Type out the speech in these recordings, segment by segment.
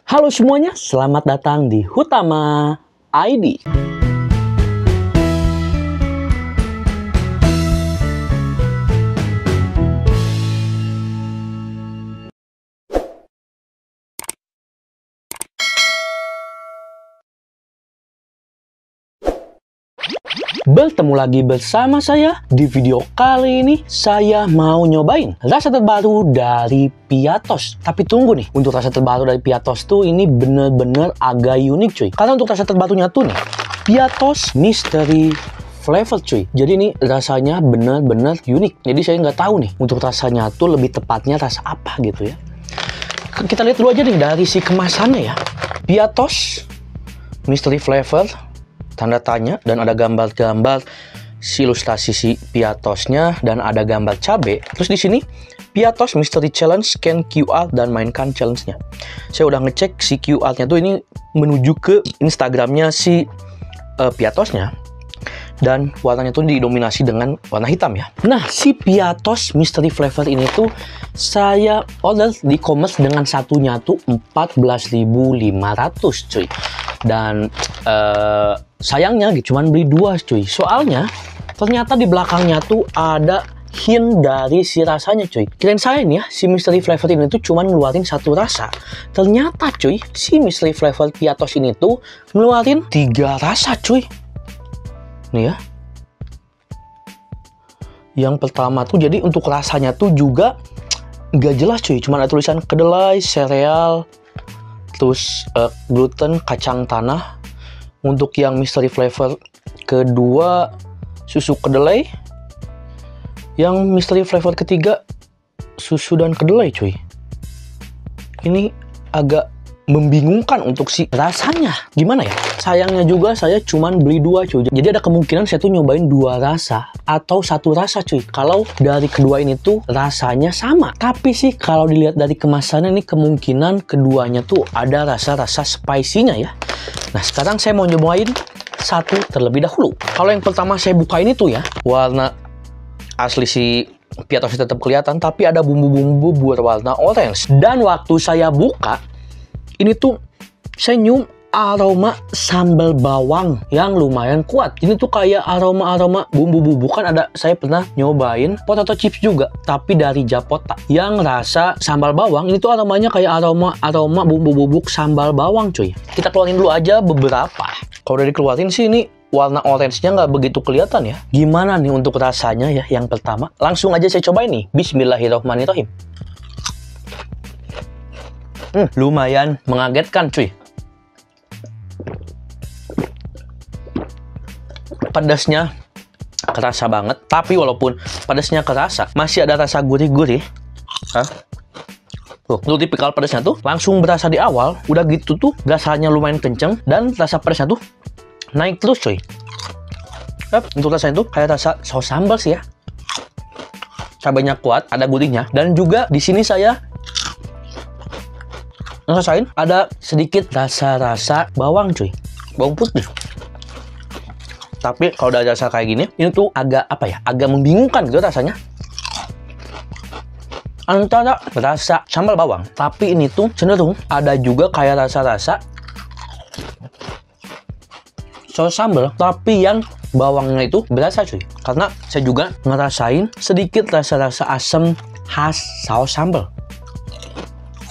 Halo semuanya, selamat datang di Hutama ID. Bertemu lagi bersama saya. Di video kali ini saya mau nyobain rasa terbaru dari Piatos. Tapi tunggu nih, untuk rasa terbaru dari Piatos tuh ini bener-bener agak unik cuy. Karena untuk rasa terbarunya tuh nih, Piatos Mystery Flavor cuy. Jadi ini rasanya bener-bener unik. Jadi saya nggak tahu nih untuk rasanya tuh lebih tepatnya rasa apa gitu ya. Kita lihat dulu aja nih dari si kemasannya ya. Piatos Mystery Flavor, tanda tanya, dan ada gambar-gambar ilustrasi si Piatosnya dan ada gambar cabe. Terus di sini Piatos Mystery Challenge, scan QR dan mainkan challenge-nya. Saya udah ngecek si QR-nya tuh ini menuju ke Instagramnya si Piatosnya, dan warnanya tuh didominasi dengan warna hitam ya. Nah, si Piatos Mystery Flavor ini tuh saya order di e-commerce dengan satunya tuh 14.500 cuy. Dan sayangnya cuman beli dua cuy. Soalnya ternyata di belakangnya tuh ada hint dari si rasanya cuy. Kirain saya nih ya, si Mystery Flavor ini tuh cuman ngeluarin satu rasa. Ternyata cuy, si Mystery Flavor Piatos ini tuh ngeluarin 3 rasa cuy. Nih ya. Yang pertama tuh jadi untuk rasanya tuh juga nggak jelas cuy. Cuman ada tulisan kedelai, sereal, terus gluten, kacang tanah. Untuk yang mystery flavor kedua susu kedelai. Yang mystery flavor ketiga susu dan kedelai cuy. Ini agak membingungkan untuk si rasanya. Gimana ya? Sayangnya juga saya cuman beli 2 cuy. Jadi ada kemungkinan saya tuh nyobain 2 rasa atau 1 rasa cuy. Kalau dari kedua ini tuh rasanya sama. Tapi sih kalau dilihat dari kemasannya nih kemungkinan keduanya tuh ada rasa-rasa spicy-nya ya. Nah, sekarang saya mau nyobain satu terlebih dahulu. Kalau yang pertama saya buka ini tuh ya, warna asli si Piatos tetap kelihatan, tapi ada bumbu-bumbu berwarna orange. Dan waktu saya buka, ini tuh saya nyium aroma sambal bawang yang lumayan kuat. Ini tuh kayak aroma-aroma bumbu-bumbu. Kan ada, saya pernah nyobain potato chips juga, tapi dari Japota yang rasa sambal bawang. Ini tuh aromanya kayak aroma bumbu bubuk sambal bawang cuy. Kita keluarin dulu aja beberapa. Kalau udah dikeluarin sih ini warna orange-nya nggak begitu kelihatan ya. Gimana nih untuk rasanya ya yang pertama? Langsung aja saya cobain nih. Bismillahirrahmanirrahim. Lumayan mengagetkan cuy. Pedasnya kerasa banget, tapi walaupun pedasnya kerasa, masih ada rasa gurih-gurih. Tuh, untuk tipikal pedasnya tuh langsung berasa di awal, udah gitu tuh rasanya lumayan kenceng dan rasa pedasnya tuh naik terus cuy. Untuk rasanya tuh kayak rasa saus sambal sih ya. Cabainya kuat, ada gurihnya, dan juga di sini saya ngerasain ada sedikit rasa-rasa bawang cuy, bawang putih. Tapi kalau udah rasa kayak gini, ini tuh agak apa ya, agak membingungkan gitu rasanya. Antara rasa sambal bawang, tapi ini tuh cenderung ada juga kayak rasa-rasa saus sambal, tapi yang bawangnya itu berasa cuy. Karena saya juga ngerasain sedikit rasa-rasa asam khas saus sambal.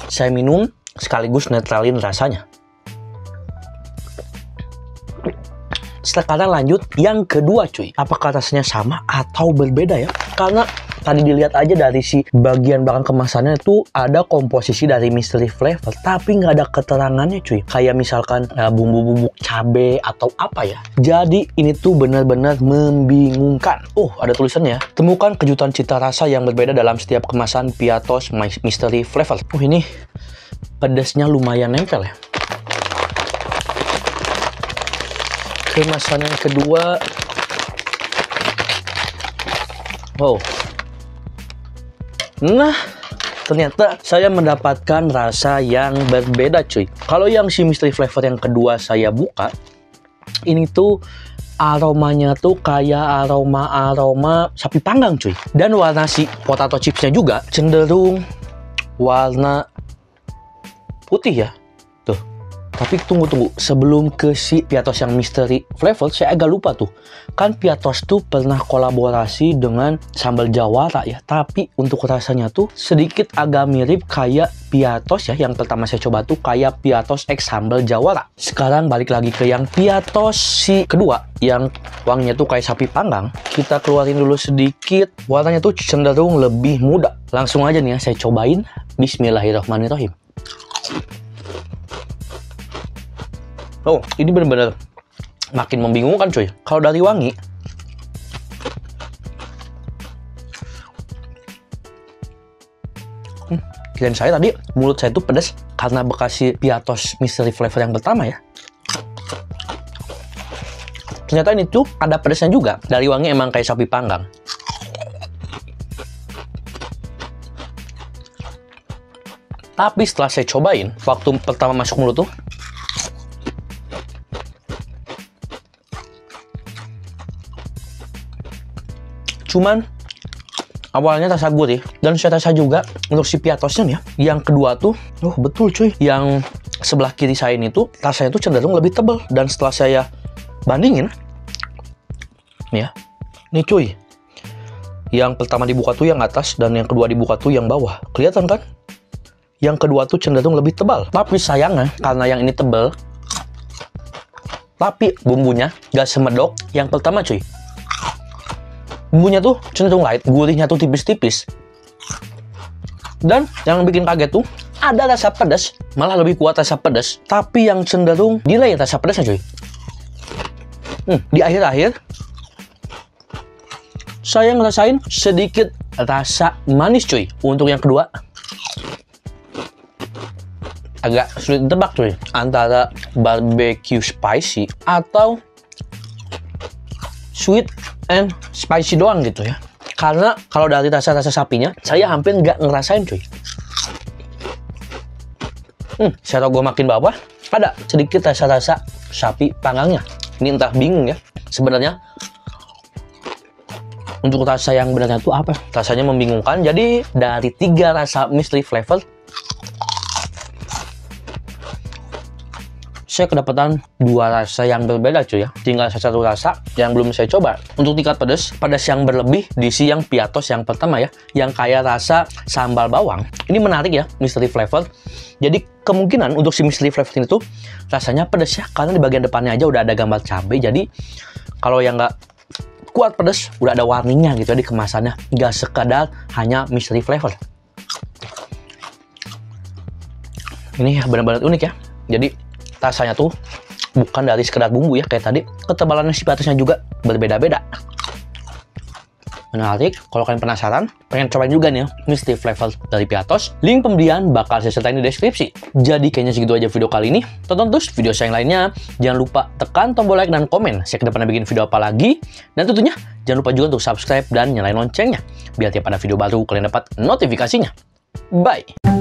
Saya minum sekaligus netralin rasanya. Sekarang lanjut yang kedua cuy. Apakah rasanya sama atau berbeda ya? Karena tadi dilihat aja dari si bagian belakang kemasannya itu ada komposisi dari mystery flavor, tapi nggak ada keterangannya cuy. Kayak misalkan bumbu-bumbu cabe atau apa ya. Jadi ini tuh benar-benar membingungkan. Ada tulisannya. Temukan kejutan cita rasa yang berbeda dalam setiap kemasan Piatos Mystery Flavor. Ini pedasnya lumayan nempel ya. Kemasan yang kedua. Nah, ternyata saya mendapatkan rasa yang berbeda cuy. Kalau yang si mystery flavor yang kedua saya buka, ini tuh aromanya tuh kayak aroma sapi panggang cuy. Dan warna si potato chipsnya juga cenderung warna putih ya. Tuh. Tapi tunggu, sebelum ke si Piatos yang mystery flavor, saya agak lupa tuh. Kan Piatos tuh pernah kolaborasi dengan sambal Jawara ya. Tapi untuk rasanya tuh sedikit agak mirip kayak Piatos ya. Yang pertama saya coba tuh kayak Piatos X sambal Jawara. Sekarang balik lagi ke yang Piatos si kedua, yang wanginya tuh kayak sapi panggang. Kita keluarin dulu sedikit. Warnanya tuh cenderung lebih muda. Langsung aja nih ya, saya cobain. Bismillahirrahmanirrahim. Oh, ini bener-bener makin membingungkan cuy. Kalau dari wangi, kirain saya tadi mulut saya tuh pedas karena bekas si Piatos mystery flavor yang pertama ya. Ternyata ini tuh ada pedasnya juga. Dari wangi emang kayak sapi panggang. Tapi setelah saya cobain, waktu pertama masuk mulut tuh, cuman awalnya rasa gurih dan saya rasa juga untuk si Piatosnya nih ya. Yang kedua tuh, betul cuy. Yang sebelah kiri saya ini tuh rasanya tuh cenderung lebih tebal, dan setelah saya bandingin, nih ya, nih cuy. Yang pertama dibuka tuh yang atas dan yang kedua dibuka tuh yang bawah. Kelihatan kan? Yang kedua tuh cenderung lebih tebal. Tapi sayangnya karena yang ini tebal, tapi bumbunya gak semedok yang pertama cuy. Bumbunya tuh cenderung light, gurihnya tuh tipis-tipis. Dan yang bikin kaget tuh, ada rasa pedas, malah lebih kuat rasa pedas. Tapi yang cenderung delay rasa pedasnya cuy. Di akhir-akhir, saya ngerasain sedikit rasa manis cuy. Untuk yang kedua, agak sulit ditebak cuy. Antara barbecue spicy atau sweet and spicy doang gitu ya. Karena kalau dari rasa-rasa sapinya, saya hampir nggak ngerasain cuy. Saya gue makin bawah, ada sedikit rasa-rasa sapi panggangnya. Ini entah bingung ya. Sebenarnya untuk rasa yang benarnya itu apa? Rasanya membingungkan. Jadi dari 3 rasa mystery flavor, saya kedapatan 2 rasa yang berbeda cuy ya. Tinggal satu rasa yang belum saya coba. Untuk tingkat pedas yang berlebih di si yang Piatos yang pertama ya, yang kayak rasa sambal bawang. Ini menarik ya, mystery flavor. Jadi kemungkinan untuk si mystery flavor ini tuh rasanya pedas ya, karena di bagian depannya aja udah ada gambar cabai. Jadi kalau yang nggak kuat pedas, udah ada warningnya gitu ya di kemasannya. Nggak sekadar hanya mystery flavor. Ini ya benar-benar unik ya. Jadi rasanya tuh bukan dari sekedar bumbu ya kayak tadi. Ketebalannya si Piatosnya juga berbeda-beda. Menarik. Kalau kalian penasaran, pengen cobain juga nih ya mystery flavor dari Piatos, link pembelian bakal saya sertain di deskripsi. Jadi kayaknya segitu aja video kali ini. Tonton terus video saya yang lainnya. Jangan lupa tekan tombol like dan komen saya kedepannya bikin video apa lagi. Dan tentunya jangan lupa juga untuk subscribe dan nyalain loncengnya biar tiap ada video baru kalian dapat notifikasinya. Bye.